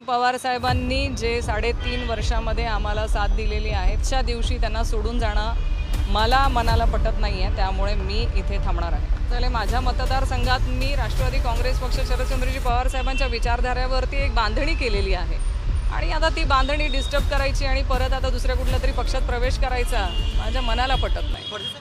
पवार साहेबांनी जे 3.5 वर्षामध्ये आम्हाला साथ दिलेली आहे त्या दिवशी त्यांना सोडून जाणं मला मनाला पटत नाही आहे, त्यामुळे मी इथे थांबणार आहे. चले, माझ्या मतदारसंघात मी राष्ट्रवादी काँग्रेस पक्ष शरदचंद्रजी पवार साहेबांच्या विचारधाऱ्यावरती एक बांधणी केलेली आहे आणि आता ती बांधणी डिस्टर्ब करायची आणि परत आता दुसऱ्या कुठल्या तरी पक्षात प्रवेश करायचा माझ्या मनाला पटत नाही.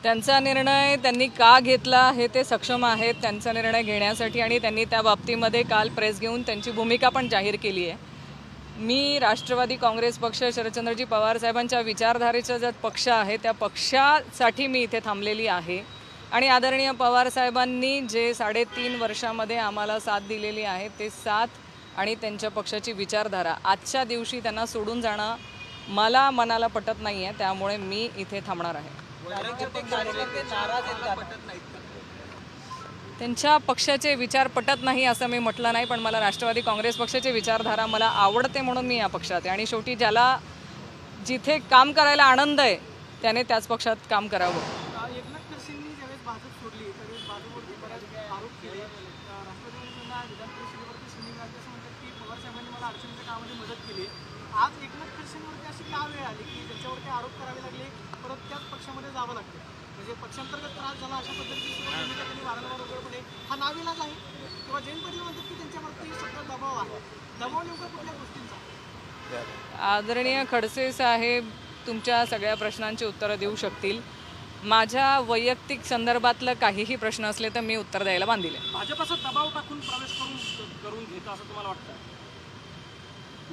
त्यांचा निर्णय त्यांनी का घेतला हे ते सक्षम आहेत त्यांचा निर्णय घेण्यासाठी आणि त्यांनी त्या बाबतीमध्ये काल प्रेस घेऊन त्यांची भूमिका पण जाहीर केली आहे. मी राष्ट्रवादी काँग्रेस पक्ष शरदचंद्रजी पवार साहेबांच्या विचारधारेचा जो पक्ष आहे त्या पक्षासाठी मी इथे थांबलेली आहे आणि आदरणीय पवार साहेबांनी जे 3.5 वर्षामध्ये आम्हाला साथ दिलेली आहे ते साथ आणि त्यांच्या पक्षाची विचारधारा आजच्या दिवशी त्यांना सोडून जाणं मला मनाला पटत नाही आहे, त्यामुळे मी इथे थांबणार आहे. त्यांच्या पक्षाचे विचार पटत नाही असं मी म्हटलं नाही, पण मला राष्ट्रवादी काँग्रेस पक्षाची विचारधारा मला आवडते म्हणून मी या पक्षात आहे आणि शेवटी ज्याला जिथे काम करायला आनंद आहे त्याने त्याच पक्षात काम करावं. आज एकनाथ खडसेंवरती अशी का वेळ आली की त्यांच्यावरती आरोप करावे लागले, परत त्याच पक्षामध्ये जावं लागतं, म्हणजे पक्षांतर्गत त्रास झाला अशा पद्धतीची भूमिका त्यांनी वारंवार उघडपणे हा नाविलाज आहे किंवा जैन पाटील म्हणतात की त्यांच्यावरती सगळं दबाव आहे. दबाव नेमका कुठल्या गोष्टींचा? आदरणीय खडसे साहेब तुमच्या सगळ्या प्रश्नांची उत्तरं देऊ शकतील. माझ्या वैयक्तिक संदर्भातलं काहीही प्रश्न असले तर मी उत्तर द्यायला बांधील आहे. भाजपचा दबाव टाकून प्रवेश करून घेतो असं तुम्हाला वाटतं?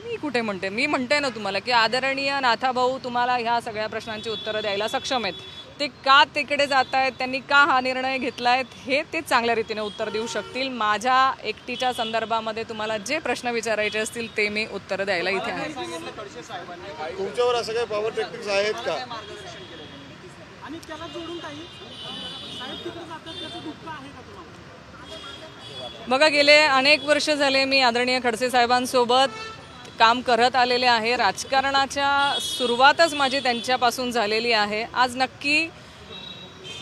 मी कुठे म्हणते, मी म्हणते ना तुम्हाला की आदरणीय नाथाभाऊ तुम्हाला ह्या सगळ्या प्रश्नांची उत्तरं द्यायला सक्षम आहेत. ते का तिकडे जात आहेत, त्यांनी का हा निर्णय घेतला आहे हे ते चांगल्या रीतीने उत्तर देऊ शकतील. माझ्या एकटीच्या संदर्भामध्ये तुम्हाला जे प्रश्न विचारायचे असतील ते मी उत्तर द्यायला इथे आहे. तुमच्यावर असं काही पॉवर टेक्निक्स आहेत का? आणि त्याला जोडून काही साहेब तिकडे जातात त्याचं दुःख आहे का तुम्हाला? बघा, गेले अनेक वर्ष झाले मी आदरणीय खडसे साहेबांसोबत काम करत आलेले आहे. राजकारणाच्या सुरुवातच माझी त्यांच्यापासून झालेली आहे. आज नक्की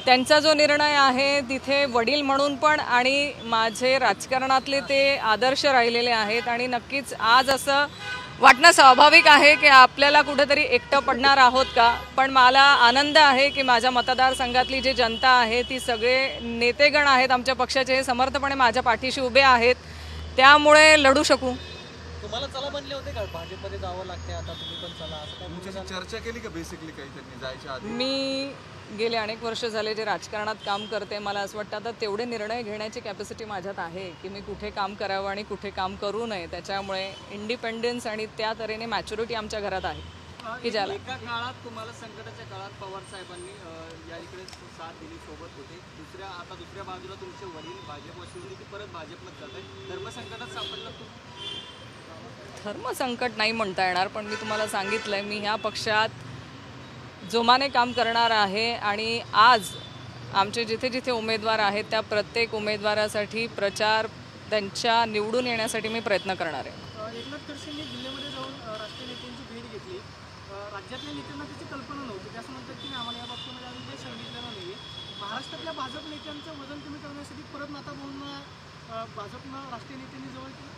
त्यांचा जो निर्णय आहे तिथे वडील म्हणून पण आणि माझे राजकारणातले ते आदर्श राहिलेले आहेत आणि नक्कीच आज असं वाटणं स्वाभाविक आहे की आपल्याला कुठेतरी एकटं पडणार आहोत का, पण मला आनंद आहे की माझ्या मतदारसंघातली जी जनता आहे ती सगळे नेतेगण आहेत आमच्या पक्षाचे हे समर्थपणे माझ्या पाठीशी उभे आहेत, त्यामुळे लढू शकू. तुम्हाला चला बनले होते का भाजपमध्ये जावं लागते आता तुम्ही पण चला असं काय तुमच्याशी चर्चा केली का बेसिकली काही त्यांनी जायच्या आधी? मी गेले अनेक वर्ष झाले जे राजकारणात काम करते, मला असं वाटतं आता तेवढे निर्णय घेण्याची कॅपॅसिटी माझ्यात आहे की मी कुठे काम करावं आणि कुठे काम करू नये. त्याच्यामुळे इंडिपेंडन्स आणि त्या तऱ्हेने मॅच्युरिटी आमच्या घरात आहे की ज्याला एका काळात तुम्हाला संकटाच्या काळात पवार साहेबांनी या इकडे साथ दिली, सोबत होते, दुसऱ्या बाजूला तुमचे वडील भाजप शिवली की परत भाजपलाच जात आहे. धर्मसंकटात सापडलं. धर्मसंकट नाही म्हणता येणार, पण मी तुम्हाला सांगितलंय मी ह्या पक्षात जोमाने काम करणार आहे आणि आज आमचे जिथे जिथे उमेदवार आहेत त्या प्रत्येक उमेदवारासाठी प्रचार त्यांच्या निवडून येण्यासाठी मी प्रयत्न करणार आहे. एकनाथ खडसेंनी जिल्ह्यामध्ये जाऊन राष्ट्रीय नेत्यांची भेट घेतली. राज्यातल्या नेत्यांना त्याची कल्पना नव्हती, त्याचं म्हणतात की आम्हाला या बाबतीमध्ये अजून काही सांगितलेलं नाही. महाराष्ट्रातल्या भाजप नेत्यांचं वजन कमी करण्यासाठी परत नाथाभाऊंना भाजपनं राष्ट्रीय नेत्यांनी जवळ केलं.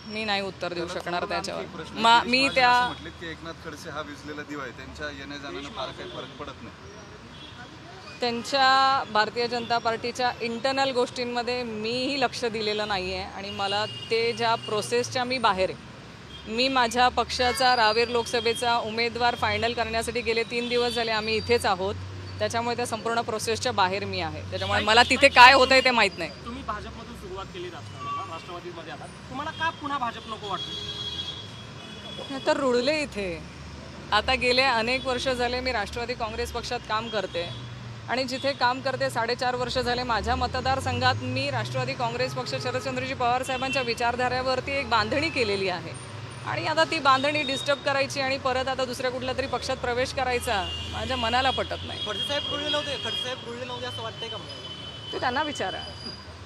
मी नाही उत्तर देऊ शकणार त्याच्यावर. मी त्या म्हटले की एकनाथ खडसे हा विजलेला दिवा आहे, त्यांच्या येण्या जाण्यानं फार काही फरक पडत नाही. त्यांच्या भारतीय जनता पार्टीच्या इंटरनल गोष्टींमध्ये मीही लक्ष दिलेलं नाही आहे आणि मला ते ज्या प्रोसेसच्या मी बाहेर आहे. मी माझ्या पक्षाचा रावेर लोकसभेचा उमेदवार फायनल करण्यासाठी गेले 3 दिवस झाले आम्ही इथेच आहोत, त्याच्यामुळे त्या संपूर्ण प्रोसेसच्या बाहेर मी आहे. त्याच्यामुळे मला तिथे काय होतंय ते माहीत नाही. तुम्ही भाजपमधून सुरुवात केली राजकारणाला, राष्ट्रवादीमध्ये आलात, तुम्हाला का पुन्हा भाजप नको वाटतं? तर रुळले इथे. आता गेले अनेक वर्ष झाले मी राष्ट्रवादी काँग्रेस पक्षात काम करते आणि जिथे काम करते 4.5 वर्ष झाले माझ्या मतदारसंघात मी राष्ट्रवादी काँग्रेस पक्ष शरदचंद्रजी पवार साहेबांच्या विचारधाऱ्यावरती एक बांधणी केलेली आहे आणि आता ती बांधणी डिस्टर्ब करायची आणि परत आता दुसऱ्या कुठल्या तरी पक्षात प्रवेश करायचा माझ्या मनाला पटत नाही. खडसे साहेब रुळले नव्हते असं वाटतंय का? ते त्यांना विचारा.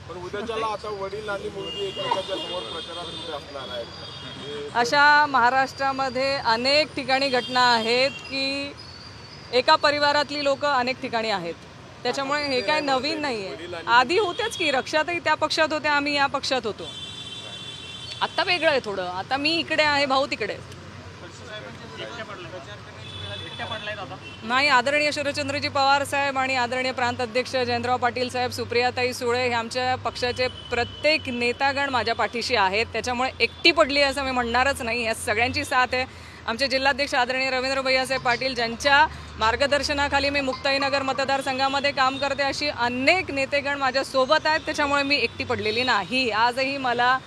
पण उद्याच्याला आता वडील आणि मुलगी एकमेकांच्या समोर प्रचारात उभे असणार आहेत. अशा महाराष्ट्रामध्ये अनेक ठिकाणी घटना आहेत की एका परिवारातली लोक अनेक ठिकाणी आहेत. त्याच्यामुळे हे काय नवीन नाही आहे. आधी होतेच की, रक्षाताई त्या पक्षात होत्या, आम्ही या पक्षात होतो. आता वेगळं आहे थोडं. आता मी इकडे आहे, भाऊ तिकडे. नाही, आदरणीय शरदचंद्रजी पवार साहेब आणि आदरणीय प्रांत अध्यक्ष जयंतराव पाटील साहेब, सुप्रियाताई सुळे हे आमच्या पक्षाचे प्रत्येक नेतागण माझ्या पाठीशी आहेत. त्याच्यामुळे एकटी पडली असं मी म्हणणारच नाही. या सगळ्यांची साथ आहे. आमचे जिल्हाध्यक्ष आदरणीय रवींद्र भैयासाहेब पाटील, ज्यांच्या मार्गदर्शनाखाली मी मुक्ताईनगर मतदारसंघामध्ये काम करते, अशी अनेक नेतेगण माझ्या सोबत आहेत. त्याच्यामुळे मी एकटी पडलेली नाही. आजही मला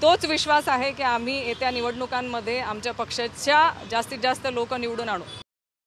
तोच विश्वास आहे की आम्ही येत्या निवडणुकांमध्ये आमच्या पक्षाच्या जास्तीत जास्त लोक निवडून आणू.